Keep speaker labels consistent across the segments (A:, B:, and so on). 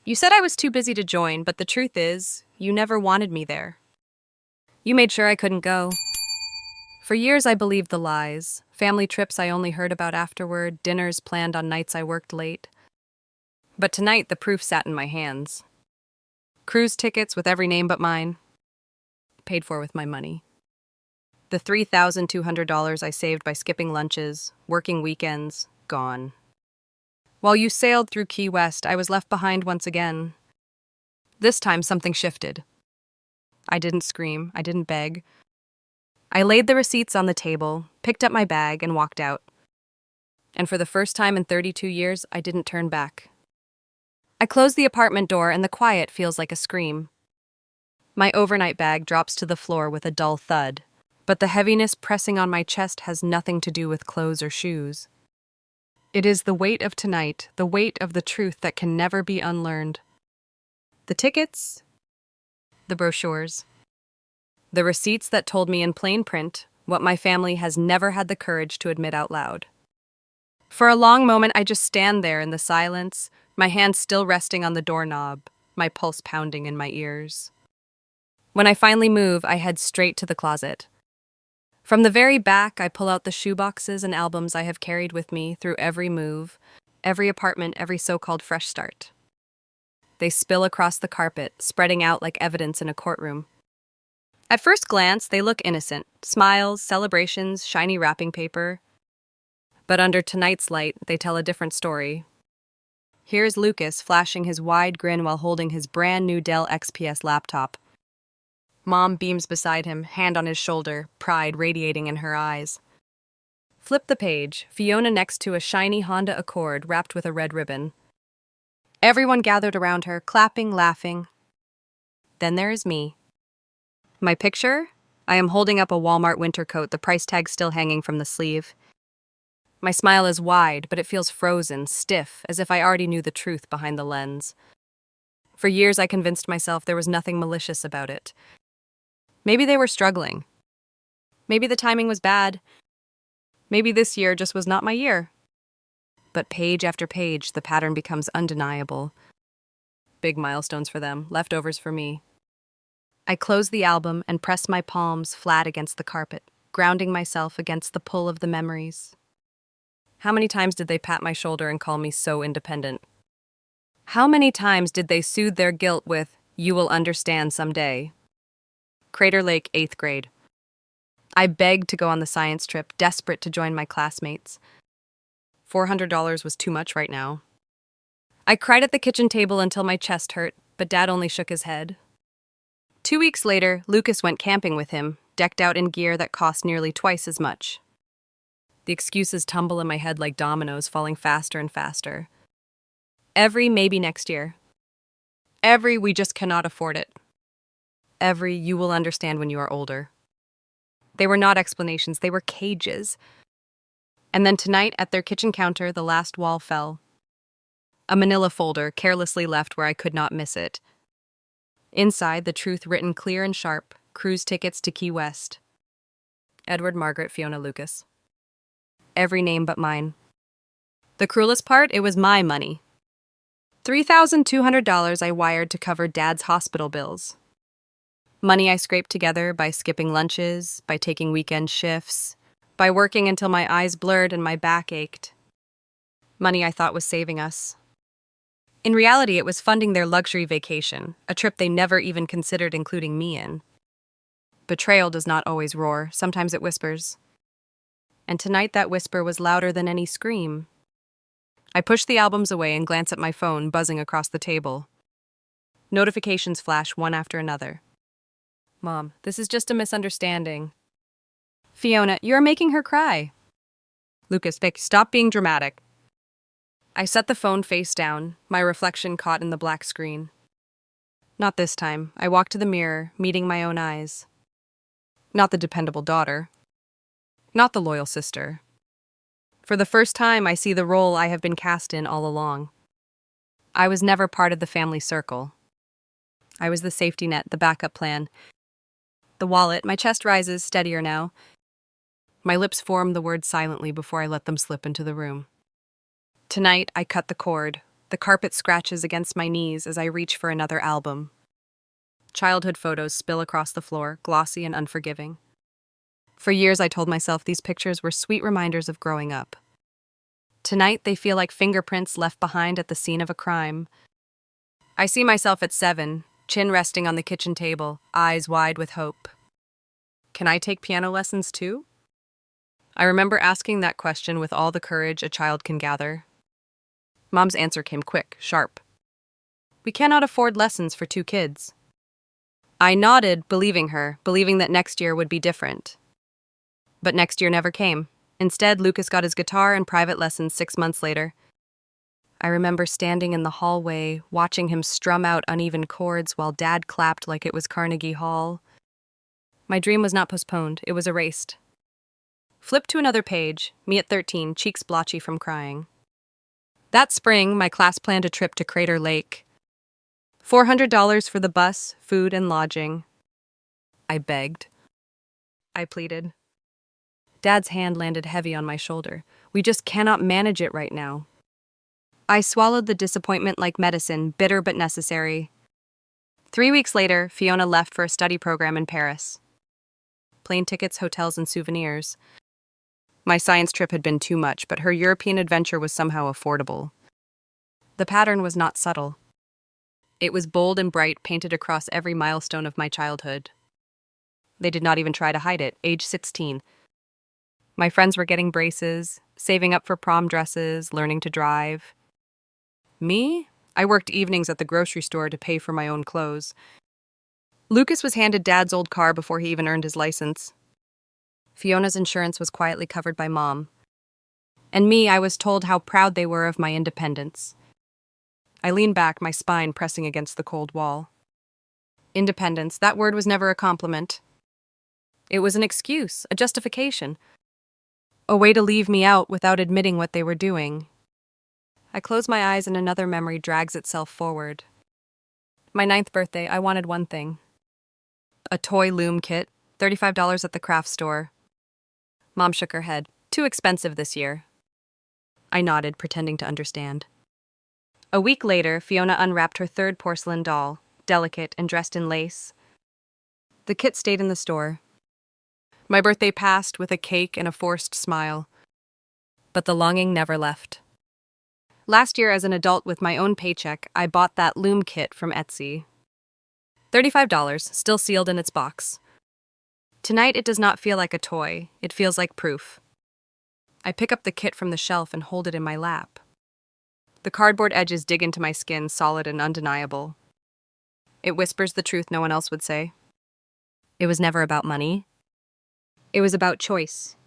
A: You said I was too busy to join, but the truth is, you never wanted me there. You made sure I couldn't go. For years, I believed the lies. Family trips I only heard about afterward, dinners planned on nights I worked late. But tonight, the proof sat in my hands. Cruise tickets with every name but mine, paid for with my money. The $3,200 I saved by skipping lunches, working weekends, gone. While you sailed through Key West, I was left behind once again. This time, something shifted. I didn't scream. I didn't beg. I laid the receipts on the table, picked up my bag, and walked out. And for the first time in 32 years, I didn't turn back. I close the apartment door, and the quiet feels like a scream. My overnight bag drops to the floor with a dull thud, but the heaviness pressing on my chest has nothing to do with clothes or shoes. It is the weight of tonight, the weight of the truth that can never be unlearned. The tickets, the brochures, the receipts that told me in plain print what my family has never had the courage to admit out loud. For a long moment, I just stand there in the silence, my hand still resting on the doorknob, my pulse pounding in my ears. When I finally move, I head straight to the closet. From the very back, I pull out the shoeboxes and albums I have carried with me through every move, every apartment, every so-called fresh start. They spill across the carpet, spreading out like evidence in a courtroom. At first glance, they look innocent. Smiles, celebrations, shiny wrapping paper. But under tonight's light, they tell a different story. Here's Lucas flashing his wide grin while holding his brand new Dell XPS laptop. Mom beams beside him, hand on his shoulder, pride radiating in her eyes. Flip the page, Fiona next to a shiny Honda Accord wrapped with a red ribbon. Everyone gathered around her, clapping, laughing. Then there is me. My picture? I am holding up a Walmart winter coat, the price tag still hanging from the sleeve. My smile is wide, but it feels frozen, stiff, as if I already knew the truth behind the lens. For years I convinced myself there was nothing malicious about it. Maybe they were struggling. Maybe the timing was bad. Maybe this year just was not my year. But page after page, the pattern becomes undeniable. Big milestones for them, leftovers for me. I close the album and press my palms flat against the carpet, grounding myself against the pull of the memories. How many times did they pat my shoulder and call me so independent? How many times did they soothe their guilt with, "You will understand someday"? Crater Lake, 8th grade. I begged to go on the science trip, desperate to join my classmates. $400 was too much right now. I cried at the kitchen table until my chest hurt, but Dad only shook his head. 2 weeks later, Lucas went camping with him, decked out in gear that cost nearly twice as much. The excuses tumble in my head like dominoes, falling faster and faster. Every maybe next year. Every we just cannot afford it. Every you will understand when you are older. They were not explanations, they were cages. And then tonight, at their kitchen counter, the last wall fell. A manila folder, carelessly left where I could not miss it. Inside, the truth written clear and sharp, cruise tickets to Key West. Edward, Margaret, Fiona, Lucas. Every name but mine. The cruelest part, it was my money. $3,200 I wired to cover Dad's hospital bills. Money I scraped together by skipping lunches, by taking weekend shifts, by working until my eyes blurred and my back ached. Money I thought was saving us. In reality, it was funding their luxury vacation, a trip they never even considered including me in. Betrayal does not always roar, sometimes it whispers. And tonight that whisper was louder than any scream. I push the albums away and glance at my phone, buzzing across the table. Notifications flash one after another. Mom, this is just a misunderstanding. Fiona, you're making her cry. Lucas, Vic, stop being dramatic. I set the phone face down, my reflection caught in the black screen. Not this time. I walked to the mirror, meeting my own eyes. Not the dependable daughter. Not the loyal sister. For the first time, I see the role I have been cast in all along. I was never part of the family circle. I was the safety net, the backup plan. The wallet, my chest rises, steadier now. My lips form the words silently before I let them slip into the room. Tonight, I cut the cord. The carpet scratches against my knees as I reach for another album. Childhood photos spill across the floor, glossy and unforgiving. For years, I told myself these pictures were sweet reminders of growing up. Tonight, they feel like fingerprints left behind at the scene of a crime. I see myself at 7, chin resting on the kitchen table, eyes wide with hope. Can I take piano lessons too? I remember asking that question with all the courage a child can gather. Mom's answer came quick, sharp. We cannot afford lessons for 2 kids. I nodded, believing her, believing that next year would be different. But next year never came. Instead, Lucas got his guitar and private lessons 6 months later. I remember standing in the hallway, watching him strum out uneven chords while Dad clapped like it was Carnegie Hall. My dream was not postponed, it was erased. Flip to another page, me at 13, cheeks blotchy from crying. That spring, my class planned a trip to Crater Lake. $400 for the bus, food, and lodging. I begged. I pleaded. Dad's hand landed heavy on my shoulder. We just cannot manage it right now. I swallowed the disappointment like medicine, bitter but necessary. 3 weeks later, Fiona left for a study program in Paris. Plane tickets, hotels, and souvenirs. My science trip had been too much, but her European adventure was somehow affordable. The pattern was not subtle. It was bold and bright, painted across every milestone of my childhood. They did not even try to hide it, age 16. My friends were getting braces, saving up for prom dresses, learning to drive. Me? I worked evenings at the grocery store to pay for my own clothes. Lucas was handed Dad's old car before he even earned his license. Fiona's insurance was quietly covered by Mom. And me, I was told how proud they were of my independence. I leaned back, my spine pressing against the cold wall. Independence, that word was never a compliment. It was an excuse, a justification. A way to leave me out without admitting what they were doing. I close my eyes and another memory drags itself forward. My 9th birthday, I wanted one thing. A toy loom kit, $35 at the craft store. Mom shook her head. Too expensive this year. I nodded, pretending to understand. A week later, Fiona unwrapped her 3rd porcelain doll, delicate and dressed in lace. The kit stayed in the store. My birthday passed with a cake and a forced smile. But the longing never left. Last year, as an adult with my own paycheck, I bought that loom kit from Etsy. $35, still sealed in its box. Tonight, it does not feel like a toy. It feels like proof. I pick up the kit from the shelf and hold it in my lap. The cardboard edges dig into my skin, solid and undeniable. It whispers the truth no one else would say. It was never about money. It was about choice.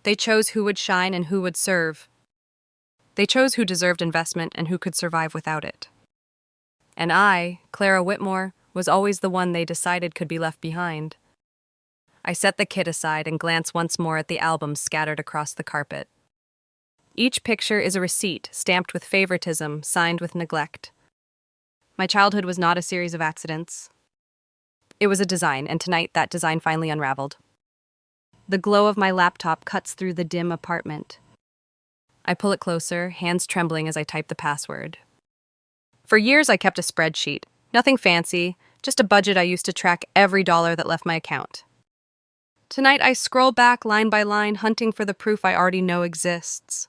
A: They chose who would shine and who would serve. They chose who deserved investment and who could survive without it. And I, Clara Whitmore, was always the one they decided could be left behind. I set the kit aside and glance once more at the albums scattered across the carpet. Each picture is a receipt, stamped with favoritism, signed with neglect. My childhood was not a series of accidents. It was a design, and tonight that design finally unraveled. The glow of my laptop cuts through the dim apartment. I pull it closer, hands trembling as I type the password. For years, I kept a spreadsheet. Nothing fancy, just a budget I used to track every dollar that left my account. Tonight, I scroll back line by line, hunting for the proof I already know exists.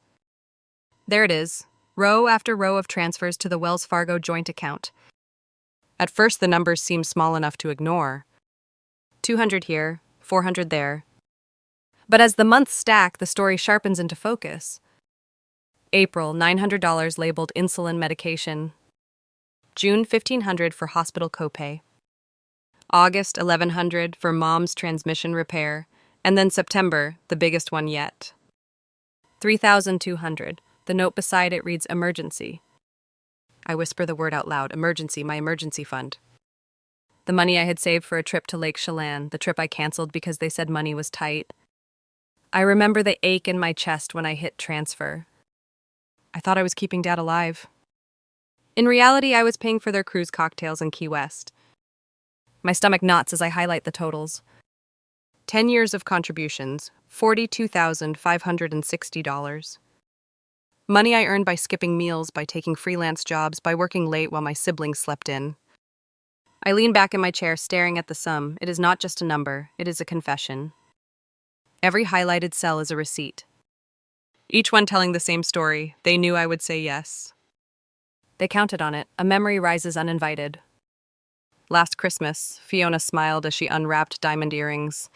A: There it is, row after row of transfers to the Wells Fargo joint account. At first, the numbers seemed small enough to ignore. 200 here, 400 there. But as the months stack, the story sharpens into focus. April, $900 labeled insulin medication. June, $1,500 for hospital copay. August, $1,100 for mom's transmission repair. And then September, the biggest one yet. $3,200. The note beside it reads emergency. I whisper the word out loud, emergency, my emergency fund. The money I had saved for a trip to Lake Chelan, the trip I canceled because they said money was tight. I remember the ache in my chest when I hit transfer. I thought I was keeping Dad alive. In reality, I was paying for their cruise cocktails in Key West. My stomach knots as I highlight the totals. 10 years of contributions, $42,560. Money I earned by skipping meals, by taking freelance jobs, by working late while my siblings slept in. I lean back in my chair, staring at the sum. It is not just a number, it is a confession. Every highlighted cell is a receipt. Each one telling the same story. They knew I would say yes. They counted on it. A memory rises uninvited. Last Christmas, Fiona smiled as she unwrapped diamond earrings.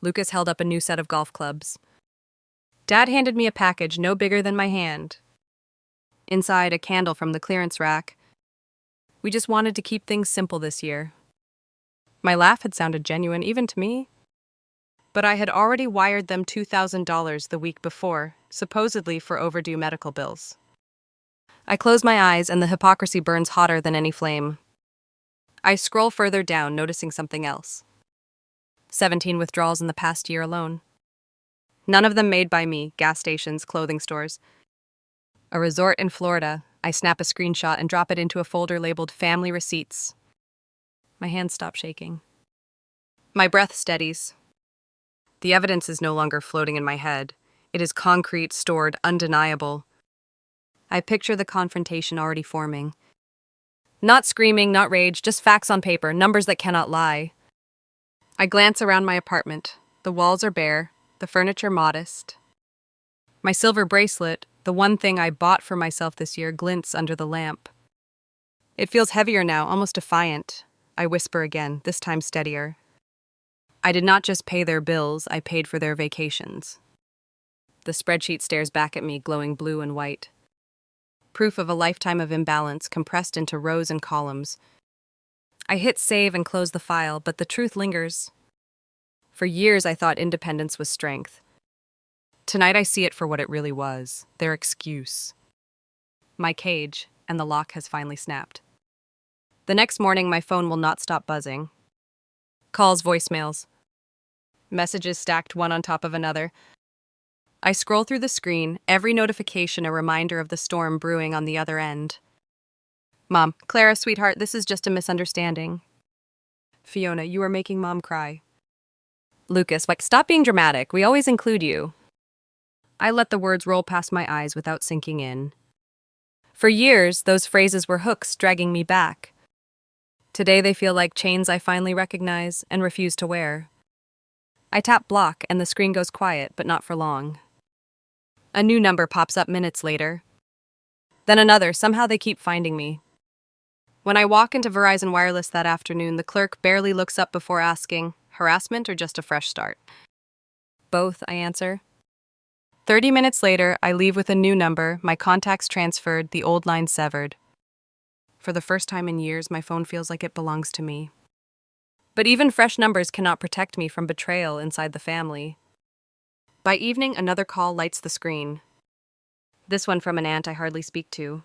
A: Lucas held up a new set of golf clubs. Dad handed me a package no bigger than my hand. Inside, a candle from the clearance rack. We just wanted to keep things simple this year. My laugh had sounded genuine, even to me. But I had already wired them $2,000 the week before, supposedly for overdue medical bills. I close my eyes, and the hypocrisy burns hotter than any flame. I scroll further down, noticing something else. 17 withdrawals in the past year alone. None of them made by me, gas stations, clothing stores. A resort in Florida. I snap a screenshot and drop it into a folder labeled Family Receipts. My hands stop shaking. My breath steadies. The evidence is no longer floating in my head. It is concrete, stored, undeniable. I picture the confrontation already forming. Not screaming, not rage, just facts on paper, numbers that cannot lie. I glance around my apartment. The walls are bare, the furniture modest. My silver bracelet, the one thing I bought for myself this year, glints under the lamp. It feels heavier now, almost defiant. I whisper again, this time steadier. I did not just pay their bills, I paid for their vacations. The spreadsheet stares back at me, glowing blue and white. Proof of a lifetime of imbalance compressed into rows and columns. I hit save and close the file, but the truth lingers. For years I thought independence was strength. Tonight I see it for what it really was, their excuse. My cage, and the lock has finally snapped. The next morning my phone will not stop buzzing. Calls, voicemails. Messages stacked one on top of another. I scroll through the screen, every notification a reminder of the storm brewing on the other end. Mom, Clara, sweetheart, this is just a misunderstanding. Fiona, you are making Mom cry. Lucas, stop being dramatic. We always include you. I let the words roll past my eyes without sinking in. For years, those phrases were hooks dragging me back. Today they feel like chains I finally recognize and refuse to wear. I tap block and the screen goes quiet, but not for long. A new number pops up minutes later. Then another, somehow they keep finding me. When I walk into Verizon Wireless that afternoon, the clerk barely looks up before asking, harassment or just a fresh start? Both, I answer. 30 minutes later, I leave with a new number, my contacts transferred, the old line severed. For the first time in years, my phone feels like it belongs to me. But even fresh numbers cannot protect me from betrayal inside the family. By evening, another call lights the screen. This one from an aunt I hardly speak to.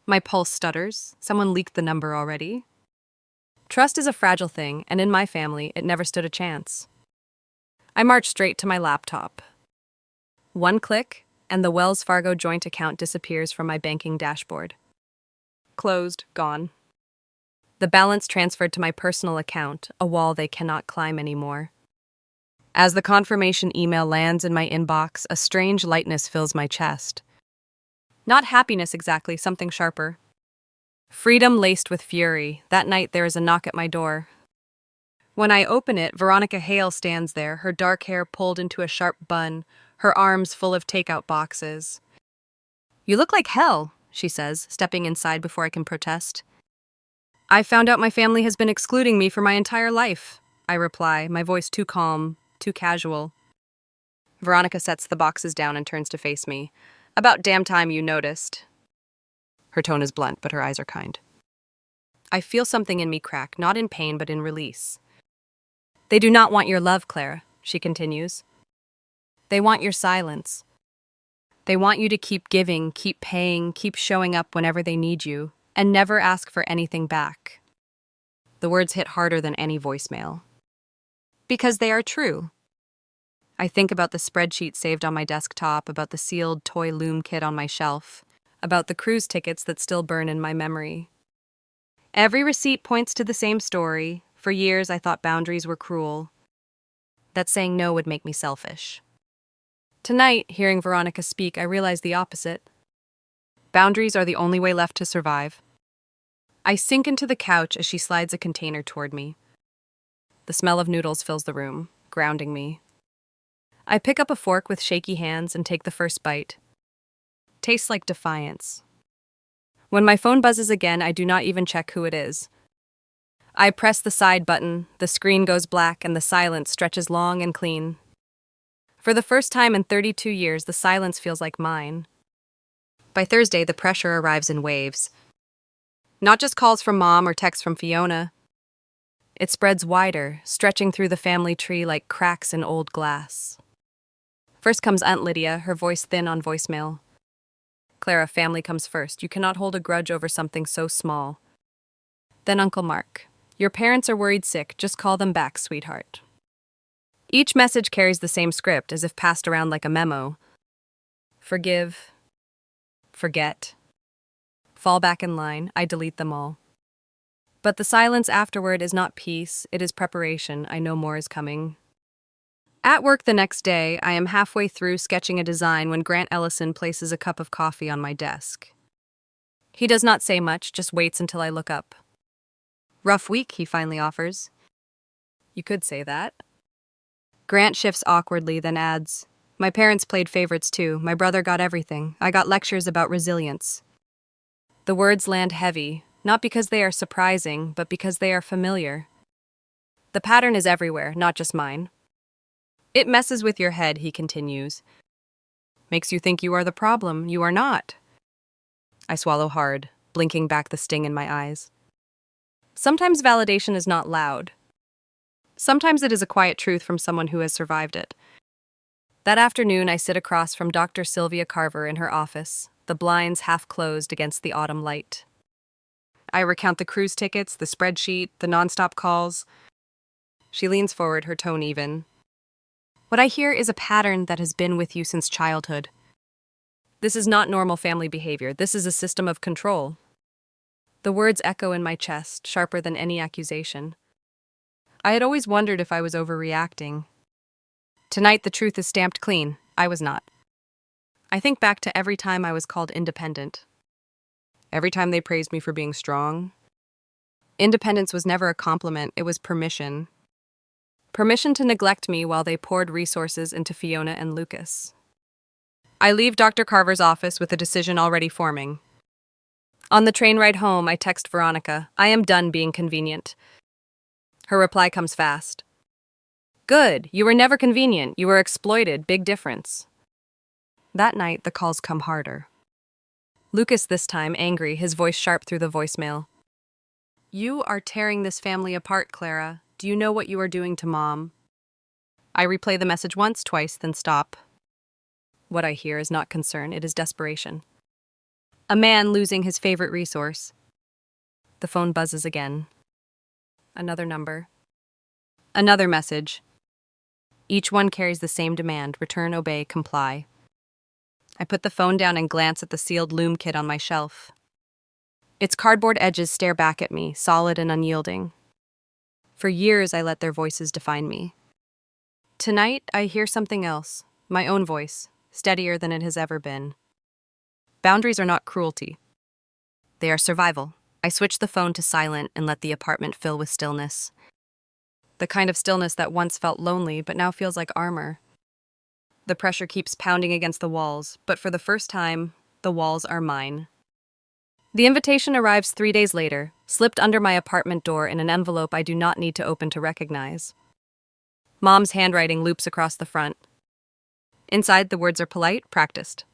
A: My pulse stutters. Someone leaked the number already. Trust is a fragile thing, and in my family, it never stood a chance. I march straight to my laptop. One click, and the Wells Fargo joint account disappears from my banking dashboard. Closed, gone. The balance transferred to my personal account, a wall they cannot climb anymore. As the confirmation email lands in my inbox, a strange lightness fills my chest. Not happiness exactly, something sharper. Freedom laced with fury. That night there is a knock at my door. When I open it, Veronica Hale stands there, her dark hair pulled into a sharp bun, her arms full of takeout boxes. You look like hell, she says, stepping inside before I can protest. I found out my family has been excluding me for my entire life, I reply, my voice too calm, too casual. Veronica sets the boxes down and turns to face me. About damn time you noticed. Her tone is blunt, but her eyes are kind. I feel something in me crack, not in pain, but in release. They do not want your love, Clara, she continues. They want your silence. They want you to keep giving, keep paying, keep showing up whenever they need you, and never ask for anything back. The words hit harder than any voicemail. Because they are true. I think about the spreadsheet saved on my desktop, about the sealed toy loom kit on my shelf, about the cruise tickets that still burn in my memory. Every receipt points to the same story. For years I thought boundaries were cruel, that saying no would make me selfish. Tonight, hearing Veronica speak, I realize the opposite. Boundaries are the only way left to survive. I sink into the couch as she slides a container toward me. The smell of noodles fills the room, grounding me. I pick up a fork with shaky hands and take the first bite. Tastes like defiance. When my phone buzzes again, I do not even check who it is. I press the side button, the screen goes black, and the silence stretches long and clean. For the first time in 32 years, the silence feels like mine. By Thursday, the pressure arrives in waves. Not just calls from Mom or texts from Fiona. It spreads wider, stretching through the family tree like cracks in old glass. First comes Aunt Lydia, her voice thin on voicemail. Clara, family comes first. You cannot hold a grudge over something so small. Then Uncle Mark. Your parents are worried sick. Just call them back, sweetheart. Each message carries the same script, as if passed around like a memo. Forgive. Forget. Fall back in line. I delete them all. But the silence afterward is not peace. It is preparation. I know more is coming. At work the next day, I am halfway through sketching a design when Grant Ellison places a cup of coffee on my desk. He does not say much, just waits until I look up. Rough week, he finally offers. You could say that. Grant shifts awkwardly, then adds, My parents played favorites too. My brother got everything. I got lectures about resilience. The words land heavy, not because they are surprising, but because they are familiar. The pattern is everywhere, not just mine. It messes with your head, he continues. Makes you think you are the problem. You are not. I swallow hard, blinking back the sting in my eyes. Sometimes validation is not loud. Sometimes it is a quiet truth from someone who has survived it. That afternoon, I sit across from Dr. Sylvia Carver in her office, the blinds half closed against the autumn light. I recount the cruise tickets, the spreadsheet, the nonstop calls. She leans forward, her tone even. What I hear is a pattern that has been with you since childhood. This is not normal family behavior. This is a system of control. The words echo in my chest, sharper than any accusation. I had always wondered if I was overreacting. Tonight, the truth is stamped clean. I was not. I think back to every time I was called independent. Every time they praised me for being strong. Independence was never a compliment, it was permission. Permission to neglect me while they poured resources into Fiona and Lucas. I leave Dr. Carver's office with a decision already forming. On the train ride home, I text Veronica, I am done being convenient. Her reply comes fast. Good, you were never convenient, you were exploited, big difference. That night, the calls come harder. Lucas this time, angry, his voice sharp through the voicemail. You are tearing this family apart, Clara. Do you know what you are doing to Mom? I replay the message once, twice, then stop. What I hear is not concern, it is desperation. A man losing his favorite resource. The phone buzzes again. Another number. Another message. Each one carries the same demand, return, obey, comply. I put the phone down and glance at the sealed loom kit on my shelf. Its cardboard edges stare back at me, solid and unyielding. For years, I let their voices define me. Tonight, I hear something else, my own voice, steadier than it has ever been. Boundaries are not cruelty. They are survival. I switch the phone to silent and let the apartment fill with stillness. The kind of stillness that once felt lonely, but now feels like armor. The pressure keeps pounding against the walls, but for the first time, the walls are mine. The invitation arrives 3 days later, slipped under my apartment door in an envelope I do not need to open to recognize. Mom's handwriting loops across the front. Inside, the words are polite, practiced.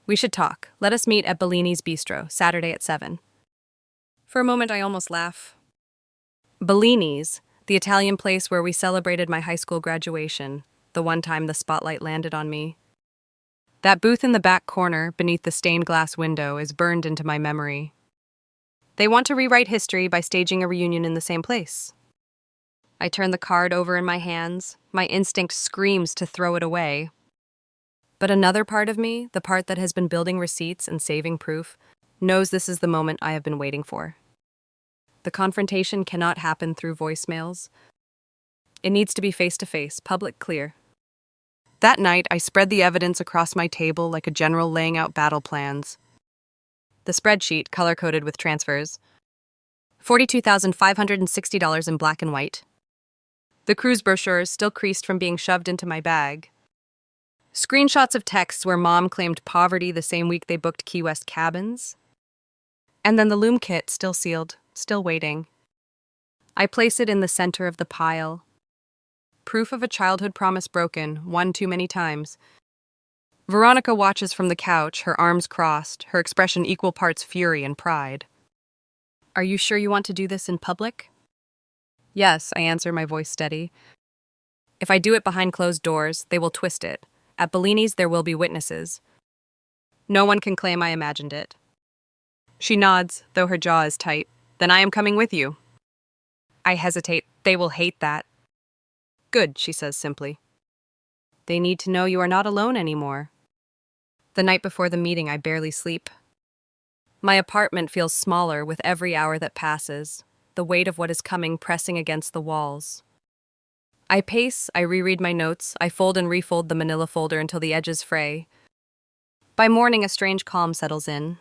A: We should talk. Let us meet at Bellini's Bistro, Saturday at 7. For a moment, I almost laugh. Bellini's, the Italian place where we celebrated my high school graduation, the one time the spotlight landed on me. That booth in the back corner, beneath the stained glass window, is burned into my memory. They want to rewrite history by staging a reunion in the same place. I turn the card over in my hands. My instinct screams to throw it away. But another part of me, the part that has been building receipts and saving proof, knows this is the moment I have been waiting for. The confrontation cannot happen through voicemails. It needs to be face-to-face, public, clear. That night, I spread the evidence across my table like a general laying out battle plans. The spreadsheet, color-coded with transfers. $42,560 in black and white. The cruise brochures still creased from being shoved into my bag. Screenshots of texts where Mom claimed poverty the same week they booked Key West cabins. And then the loom kit, still sealed, still waiting. I place it in the center of the pile. Proof of a childhood promise broken, one too many times. Veronica watches from the couch, her arms crossed, her expression equal parts fury and pride. Are you sure you want to do this in public? Yes, I answer, my voice steady. If I do it behind closed doors, they will twist it. At Bellini's, there will be witnesses. No one can claim I imagined it. She nods, though her jaw is tight. Then I am coming with you. I hesitate. They will hate that. Good, she says simply. They need to know you are not alone anymore. The night before the meeting, I barely sleep. My apartment feels smaller with every hour that passes, the weight of what is coming pressing against the walls. I pace, I reread my notes, I fold and refold the manila folder until the edges fray. By morning, a strange calm settles in.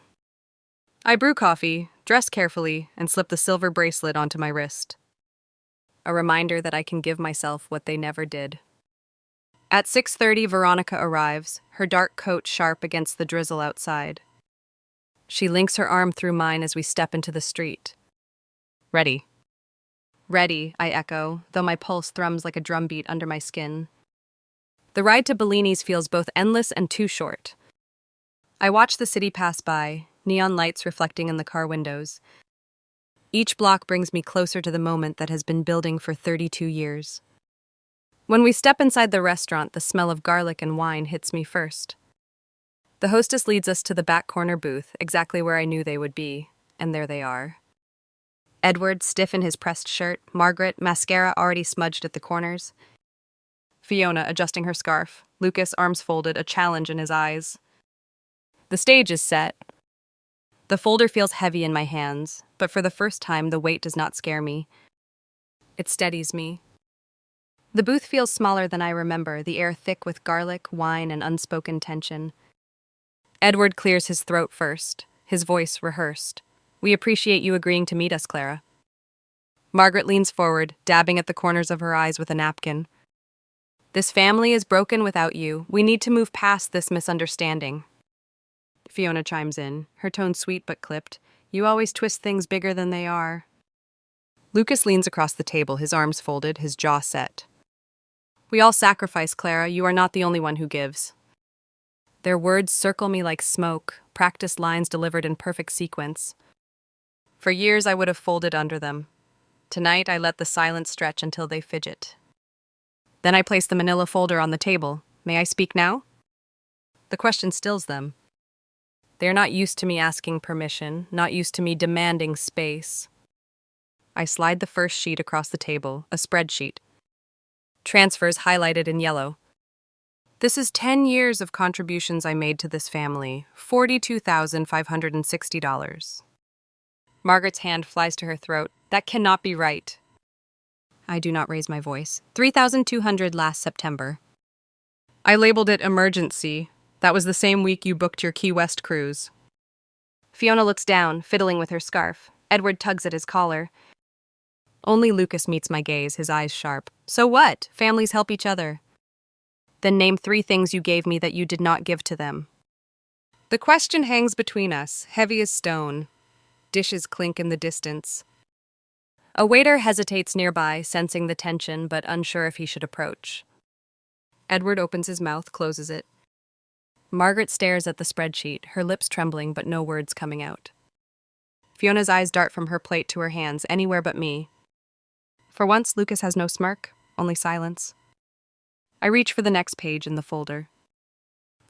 A: I brew coffee, dress carefully, and slip the silver bracelet onto my wrist. A reminder that I can give myself what they never did. At 6:30, Veronica arrives, her dark coat sharp against the drizzle outside. She links her arm through mine as we step into the street. Ready. Ready, I echo, though my pulse thrums like a drumbeat under my skin. The ride to Bellini's feels both endless and too short. I watch the city pass by, neon lights reflecting in the car windows. Each block brings me closer to the moment that has been building for 32 years. When we step inside the restaurant, the smell of garlic and wine hits me first. The hostess leads us to the back corner booth, exactly where I knew they would be, and there they are. Edward, stiff in his pressed shirt, Margaret, mascara already smudged at the corners. Fiona, adjusting her scarf, Lucas, arms folded, a challenge in his eyes. The stage is set. The folder feels heavy in my hands, but for the first time, the weight does not scare me. It steadies me. The booth feels smaller than I remember, the air thick with garlic, wine, and unspoken tension. Edward clears his throat first, his voice rehearsed. We appreciate you agreeing to meet us, Clara. Margaret leans forward, dabbing at the corners of her eyes with a napkin. This family is broken without you. We need to move past this misunderstanding. Fiona chimes in, her tone sweet but clipped. You always twist things bigger than they are. Lucas leans across the table, his arms folded, his jaw set. We all sacrifice, Clara. You are not the only one who gives. Their words circle me like smoke, practiced lines delivered in perfect sequence. For years, I would have folded under them. Tonight, I let the silence stretch until they fidget. Then I place the manila folder on the table. May I speak now? The question stills them. They are not used to me asking permission, not used to me demanding space. I slide the first sheet across the table, a spreadsheet. Transfers highlighted in yellow. This is 10 years of contributions I made to this family, $42,560. Margaret's hand flies to her throat. That cannot be right. I do not raise my voice. $3,200 last September. I labeled it emergency. That was the same week you booked your Key West cruise. Fiona looks down, fiddling with her scarf. Edward tugs at his collar. Only Lucas meets my gaze, his eyes sharp. So what? Families help each other. Then name 3 things you gave me that you did not give to them. The question hangs between us, heavy as stone. Dishes clink in the distance. A waiter hesitates nearby, sensing the tension but unsure if he should approach. Edward opens his mouth, closes it. Margaret stares at the spreadsheet, her lips trembling but no words coming out. Fiona's eyes dart from her plate to her hands, anywhere but me. For once, Lucas has no smirk, only silence. I reach for the next page in the folder.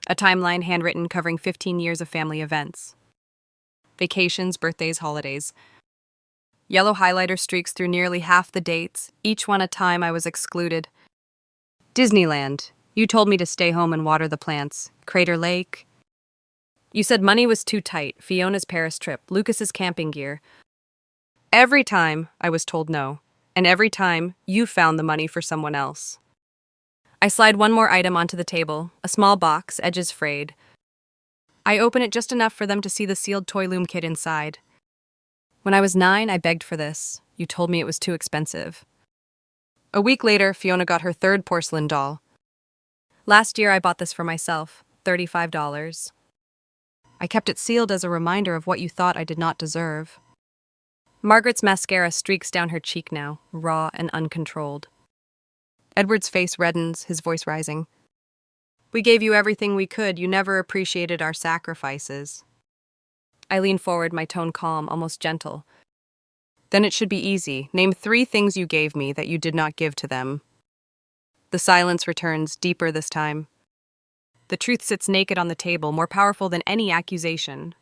A: A timeline handwritten covering 15 years of family events. Vacations, birthdays, holidays. Yellow highlighter streaks through nearly half the dates, each one a time I was excluded. Disneyland. You told me to stay home and water the plants. Crater Lake. You said money was too tight. Fiona's Paris trip. Lucas's camping gear. Every time, I was told no. And every time, you found the money for someone else. I slide one more item onto the table, a small box, edges frayed. I open it just enough for them to see the sealed toy loom kit inside. When I was 9, I begged for this. You told me it was too expensive. A week later, Fiona got her third porcelain doll. Last year, I bought this for myself, $35. I kept it sealed as a reminder of what you thought I did not deserve. Margaret's mascara streaks down her cheek now, raw and uncontrolled. Edward's face reddens, his voice rising. We gave you everything we could. You never appreciated our sacrifices. I lean forward, my tone calm, almost gentle. Then it should be easy. Name 3 things you gave me that you did not give to them. The silence returns, deeper this time. The truth sits naked on the table, more powerful than any accusation.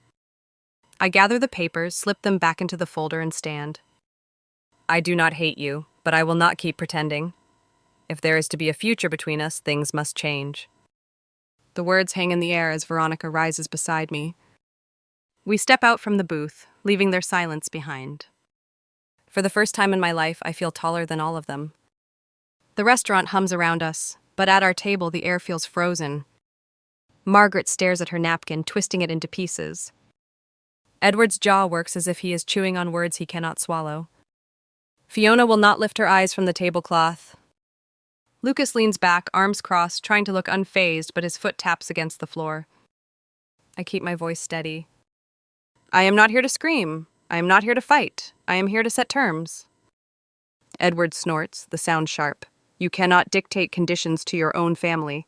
A: I gather the papers, slip them back into the folder, and stand. I do not hate you, but I will not keep pretending. If there is to be a future between us, things must change. The words hang in the air as Veronica rises beside me. We step out from the booth, leaving their silence behind. For the first time in my life, I feel taller than all of them. The restaurant hums around us, but at our table the air feels frozen. Margaret stares at her napkin, twisting it into pieces. Edward's jaw works as if he is chewing on words he cannot swallow. Fiona will not lift her eyes from the tablecloth. Lucas leans back, arms crossed, trying to look unfazed, but his foot taps against the floor. I keep my voice steady. I am not here to scream. I am not here to fight. I am here to set terms. Edward snorts, the sound sharp. You cannot dictate conditions to your own family.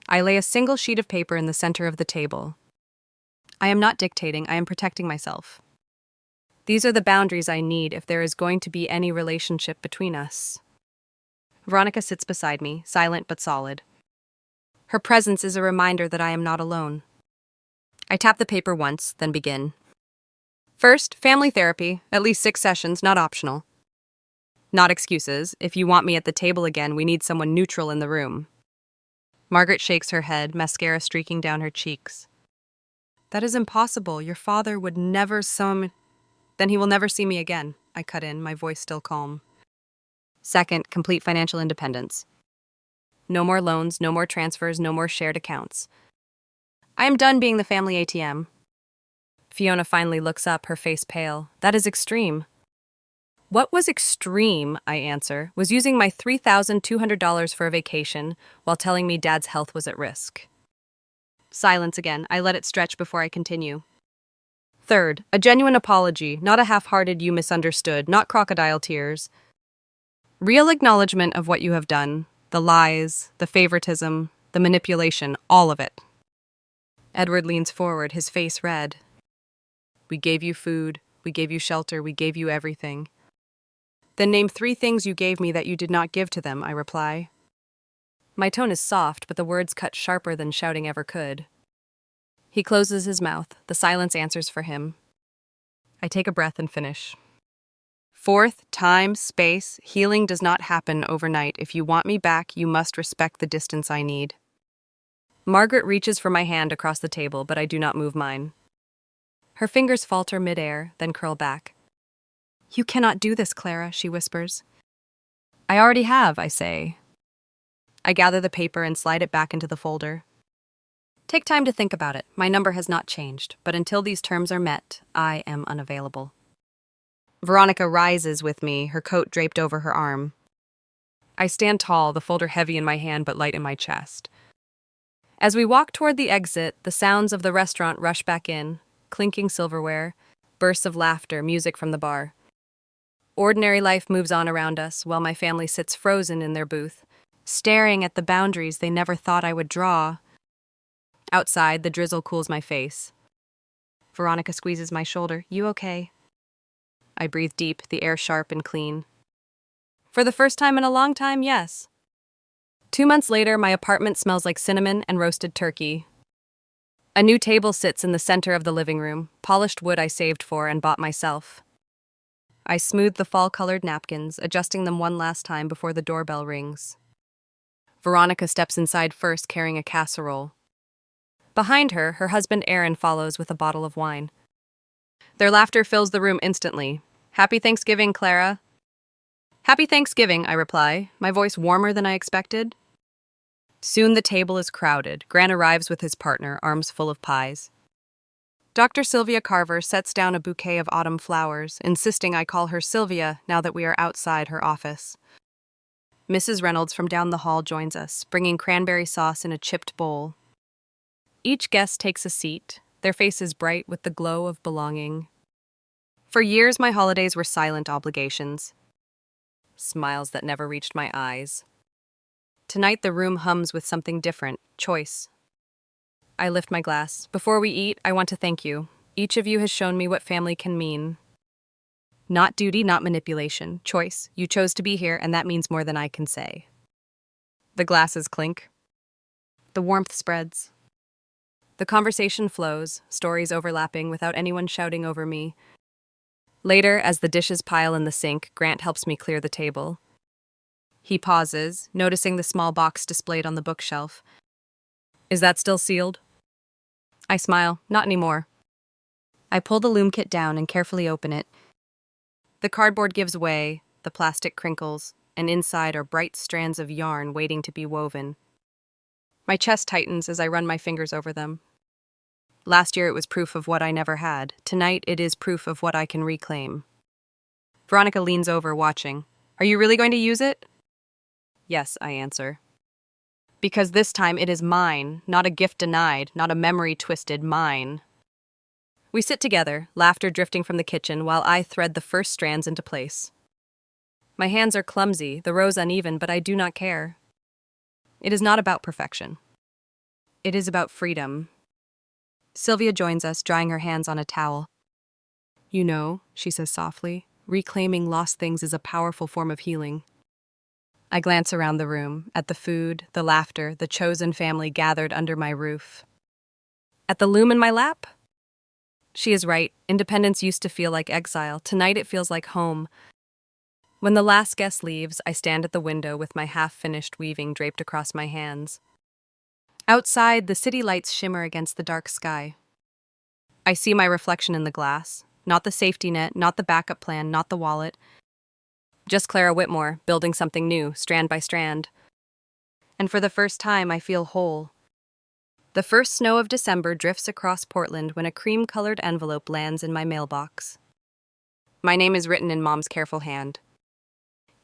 A: I lay a single sheet of paper in the center of the table. I am not dictating, I am protecting myself. These are the boundaries I need if there is going to be any relationship between us. Veronica sits beside me, silent but solid. Her presence is a reminder that I am not alone. I tap the paper once, then begin. First, family therapy, at least 6 sessions, not optional. Not excuses. If you want me at the table again, we need someone neutral in the room. Margaret shakes her head, mascara streaking down her cheeks. That is impossible. Your father would never Then he will never see me again, I cut in, my voice still calm. Second, complete financial independence. No more loans, no more transfers, no more shared accounts. I am done being the family ATM. Fiona finally looks up, her face pale. That is extreme. What was extreme, I answer, was using my $3,200 for a vacation while telling me Dad's health was at risk. Silence again. I let it stretch before I continue. Third, a genuine apology, not a half-hearted you misunderstood, not crocodile tears. Real acknowledgement of what you have done, the lies, the favoritism, the manipulation, all of it. Edward leans forward, his face red. We gave you food, we gave you shelter, we gave you everything. Then name 3 things you gave me that you did not give to them, I reply. My tone is soft, but the words cut sharper than shouting ever could. He closes his mouth. The silence answers for him. I take a breath and finish. Fourth, time, space, healing does not happen overnight. If you want me back, you must respect the distance I need. Margaret reaches for my hand across the table, but I do not move mine. Her fingers falter midair, then curl back. You cannot do this, Clara, she whispers. I already have, I say. I gather the paper and slide it back into the folder. Take time to think about it. My number has not changed, but until these terms are met, I am unavailable. Veronica rises with me, her coat draped over her arm. I stand tall, the folder heavy in my hand but light in my chest. As we walk toward the exit, the sounds of the restaurant rush back in, clinking silverware, bursts of laughter, music from the bar. Ordinary life moves on around us, while my family sits frozen in their booth, staring at the boundaries they never thought I would draw. Outside, the drizzle cools my face. Veronica squeezes my shoulder. You okay? I breathe deep, the air sharp and clean. For the first time in a long time, yes. 2 months later, my apartment smells like cinnamon and roasted turkey. A new table sits in the center of the living room, polished wood I saved for and bought myself. I smooth the fall-colored napkins, adjusting them one last time before the doorbell rings. Veronica steps inside first, carrying a casserole. Behind her, her husband Aaron follows with a bottle of wine. Their laughter fills the room instantly. Happy Thanksgiving, Clara. Happy Thanksgiving, I reply, my voice warmer than I expected. Soon the table is crowded. Grant arrives with his partner, arms full of pies. Dr. Sylvia Carver sets down a bouquet of autumn flowers, insisting I call her Sylvia now that we are outside her office. Mrs. Reynolds from down the hall joins us, bringing cranberry sauce in a chipped bowl. Each guest takes a seat, their faces bright with the glow of belonging. For years, my holidays were silent obligations, smiles that never reached my eyes. Tonight, the room hums with something different, choice. I lift my glass. Before we eat, I want to thank you. Each of you has shown me what family can mean. Not duty, not manipulation. Choice. You chose to be here, and that means more than I can say. The glasses clink. The warmth spreads. The conversation flows, stories overlapping without anyone shouting over me. Later, as the dishes pile in the sink, Grant helps me clear the table. He pauses, noticing the small box displayed on the bookshelf. Is that still sealed? I smile. Not anymore. I pull the loom kit down and carefully open it. The cardboard gives way, the plastic crinkles, and inside are bright strands of yarn waiting to be woven. My chest tightens as I run my fingers over them. Last year it was proof of what I never had. Tonight it is proof of what I can reclaim. Veronica leans over, watching. Are you really going to use it? Yes, I answer. Because this time it is mine, not a gift denied, not a memory twisted, mine. We sit together, laughter drifting from the kitchen while I thread the first strands into place. My hands are clumsy, the rows uneven, but I do not care. It is not about perfection. It is about freedom. Sylvia joins us, drying her hands on a towel. You know, she says softly, reclaiming lost things is a powerful form of healing. I glance around the room, at the food, the laughter, the chosen family gathered under my roof. At the loom in my lap? She is right. Independence used to feel like exile. Tonight it feels like home. When the last guest leaves, I stand at the window with my half-finished weaving draped across my hands. Outside, the city lights shimmer against the dark sky. I see my reflection in the glass. Not the safety net, not the backup plan, not the wallet. Just Clara Whitmore, building something new, strand by strand. And for the first time, I feel whole. The first snow of December drifts across Portland when a cream-colored envelope lands in my mailbox. My name is written in Mom's careful hand.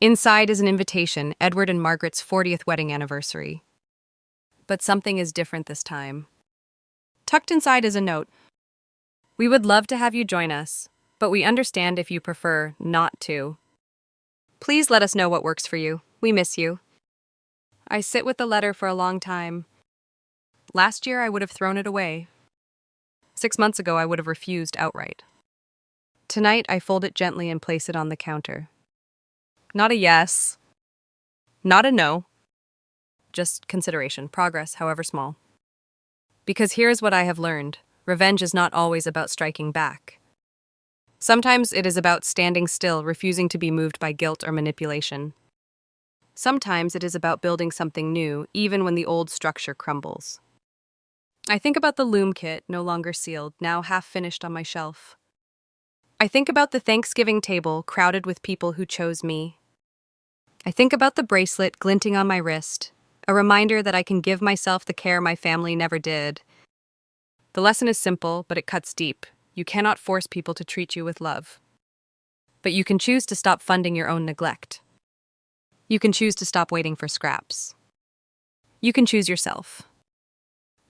A: Inside is an invitation, Edward and Margaret's 40th wedding anniversary. But something is different this time. Tucked inside is a note. We would love to have you join us, but we understand if you prefer not to. Please let us know what works for you. We miss you. I sit with the letter for a long time. Last year, I would have thrown it away. 6 months ago, I would have refused outright. Tonight, I fold it gently and place it on the counter. Not a yes. Not a no. Just consideration, progress, however small. Because here's what I have learned. Revenge is not always about striking back. Sometimes it is about standing still, refusing to be moved by guilt or manipulation. Sometimes it is about building something new, even when the old structure crumbles. I think about the loom kit, no longer sealed, now half finished on my shelf. I think about the Thanksgiving table, crowded with people who chose me. I think about the bracelet glinting on my wrist, a reminder that I can give myself the care my family never did. The lesson is simple, but it cuts deep. You cannot force people to treat you with love. But you can choose to stop funding your own neglect. You can choose to stop waiting for scraps. You can choose yourself.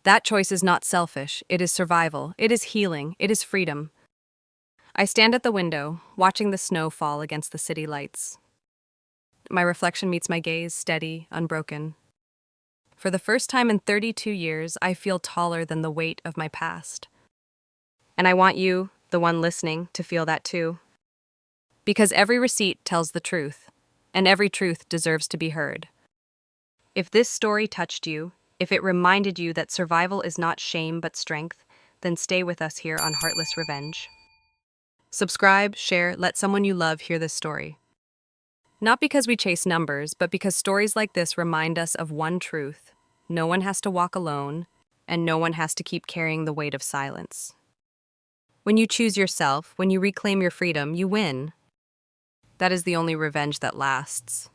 A: That choice is not selfish, it is survival, it is healing, it is freedom. I stand at the window, watching the snow fall against the city lights. My reflection meets my gaze, steady, unbroken. For the first time in 32 years, I feel taller than the weight of my past. And I want you, the one listening, to feel that too. Because every receipt tells the truth, and every truth deserves to be heard. If this story touched you, if it reminded you that survival is not shame but strength, then stay with us here on Heartless Revenge. Subscribe, share, let someone you love hear this story. Not because we chase numbers, but because stories like this remind us of one truth. No one has to walk alone, and no one has to keep carrying the weight of silence. When you choose yourself, when you reclaim your freedom, you win. That is the only revenge that lasts.